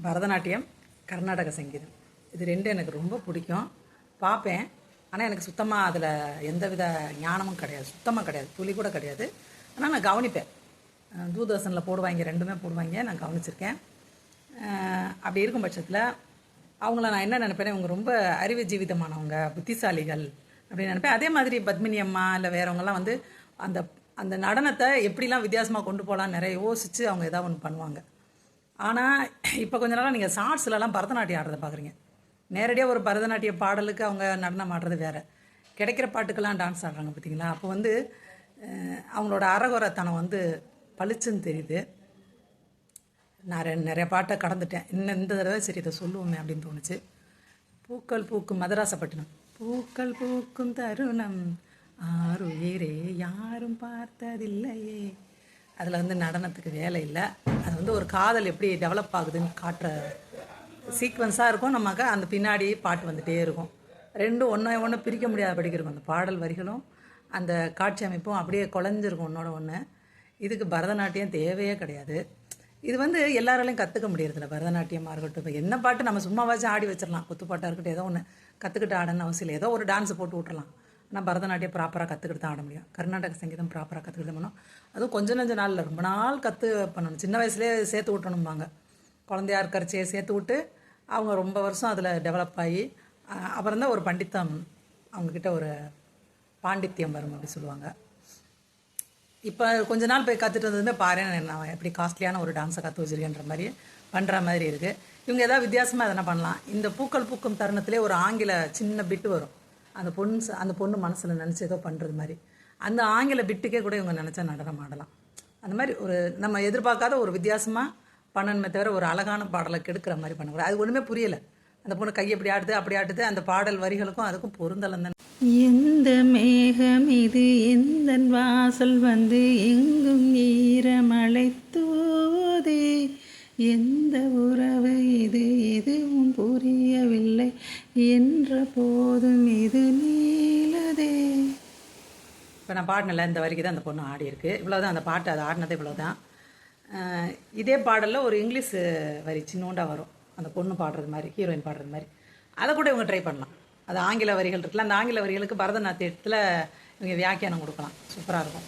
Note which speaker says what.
Speaker 1: பரதநாட்டியம், கர்நாடக சங்கீதம் இது ரெண்டும் எனக்கு ரொம்ப பிடிக்கும். பார்ப்பேன். ஆனால் எனக்கு சுத்தமாக அதில் எந்தவித ஞானமும் கிடையாது, சுத்தமாக கிடையாது, துளி கூட கிடையாது. ஆனால் நான் கவனிப்பேன். தூர்தர்ஷனில் போடுவாங்க, ரெண்டுமே போடுவாங்க, நான் கவனிச்சிருக்கேன். அப்படி இருக்கும் பட்சத்தில் அவங்கள நான் என்ன நினைப்பேன், இவங்க ரொம்ப அறிவு ஜீவிதமானவங்க, புத்திசாலிகள் அப்படின்னு நினைப்பேன். அதே மாதிரி பத்மினி அம்மா இல்லை வேறவங்கெல்லாம் வந்து அந்த அந்த நடனத்தை எப்படிலாம் வித்தியாசமாக கொண்டு போகலாம் நிறைய யோசித்து அவங்க ஏதாவது ஒன்று பண்ணுவாங்க. ஆனால் இப்போ கொஞ்ச நாளாக நீங்கள் ஷார்ட்ஸ்லலாம் பரதநாட்டியம் ஆடுறதை பார்க்குறீங்க. நேரடியாக ஒரு பரதநாட்டிய பாடலுக்கு அவங்க நடனம் ஆடுறது வேறு, கிடைக்கிற பாட்டுக்கெல்லாம் டான்ஸ் ஆடுறாங்க பார்த்தீங்களா. அப்போ வந்து அவங்களோட அறகுறைத்தனம் வந்து பளிச்சுன்னு தெரியுது. நான் நிறைய பாட்டை கடந்துட்டேன். இன்னும் இந்த தடவை சரி இதை சொல்லுவோமே அப்படின்னு தோணுச்சு. பூக்கள் பூக்கும் மதராசப்பட்டினம். பூக்கள் பூக்கும் தருணம் ஆறுயிரே யாரும் பார்த்ததில்லையே. அதில் வந்து நடனத்துக்கு வேலை இல்லை. அது வந்து ஒரு காதல் எப்படி டெவலப் ஆகுதுன்னு காட்டுற சீக்வன்ஸாக இருக்கும். நமக்கு அந்த பின்னாடி பாட்டு வந்துகிட்டே இருக்கும். ரெண்டும் ஒன்று பிரிக்க முடியாத படிக்கிறோம். அந்த பாடல் வரிகளும் அந்த காட்சி அமைப்பும் அப்படியே குழஞ்சிருக்கும் ஒன்றோட ஒன்று. இதுக்கு பரதநாட்டியம் தேவையே கிடையாது. இது வந்து எல்லாராலையும் கற்றுக்க முடியறதில்ல. பரதநாட்டியமாக இருக்கட்டும், இப்போ என்ன பாட்டு நம்ம சும்மாவாச்சும் ஆடி வச்சிடலாம். குத்துப்பாட்டாக இருக்கட்டும், ஏதோ ஒன்று கற்றுக்கிட்டு ஆடணும்னு அவசியம் இல்லை. ஏதோ ஒரு டான்ஸை போட்டு விட்டுறலாம். ஆனால் பரதநாட்டியம் ப்ராப்பராக கற்றுக்கிட்டு தான் ஆட முடியும். கர்நாடக சங்கீதம் ப்ராப்பராக கற்றுக்கிட்டு பண்ணணும். அதுவும் கொஞ்ச நாளில் ரொம்ப நாள் பண்ணணும். சின்ன வயசுலேயே சேர்த்து விட்டணும்பாங்க. குழந்தையா இருக்கிறச்சே சேர்த்து விட்டு அவங்க ரொம்ப வருஷம் அதில் டெவலப் ஆகி அப்புறம் தான் ஒரு பண்டித்தம் அவங்கக்கிட்ட ஒரு பாண்டித்யம் வரும் அப்படி சொல்லுவாங்க. இப்போ கொஞ்ச நாள் போய் கற்றுட்டு வந்ததுமே பாரு நான் எப்படி காஸ்ட்லியான ஒரு டான்ஸை கற்று வச்சிருக்கேன்ற மாதிரி பண்ணுற மாதிரி இருக்குது. இவங்க எதாவது வித்தியாசமாக எதனா பண்ணலாம். இந்த பூக்கள் பூக்கும் தருணத்திலே ஒரு ஆங்கில சின்ன பிட்டு வரும். அந்த பொண்ணு மனசில் நினச்சி ஏதோ பண்ணுறது மாதிரி. அந்த ஆங்கில பிட்டுக்கே கூட இவங்க நினச்சா நடனம் ஆடலாம். அந்த மாதிரி ஒரு நம்ம எதிர்பார்க்காத ஒரு வித்தியாசமாக பண்ணணுமே தவிர ஒரு அழகான பாடலை கெடுக்கிற மாதிரி பண்ணக்கூடாது. அது ஒன்றுமே புரியலை. அந்த பொண்ணு கை எப்படி ஆடுது அப்படி ஆடுது, அந்த பாடல் வரிகளுக்கும் அதுக்கும் பொருந்தலம் தான்.
Speaker 2: எந்த மேகம் இது எந்த வாசல் வந்து எங்கும் ஈரமழை தூதே, எந்த உறவு இது எதுவும் புரியவில்லை என்ற போதும் இது நீளதே.
Speaker 1: இப்போ நான் பாடினல இந்த வரிக்கு தான் அந்த பொண்ணு ஆடி இருக்கு. இவ்வளோதான் அந்த பாட்டு, அது ஆடினது இவ்வளோதான். இதே பாடலில் ஒரு இங்கிலீஷ் வரி சின்னோண்டா வரும், அந்த பொண்ணு பாடுறது மாதிரி, ஹீரோயின் பாடுறது மாதிரி. அதை கூட இவங்க ட்ரை பண்ணலாம். அது ஆங்கில வரிகள் இருக்குல்ல, அந்த ஆங்கில வரிகளுக்கு பரதநாட்டியத்தில் இவங்க வியாக்கியானம் கொடுக்கலாம். சூப்பராக இருக்கும்.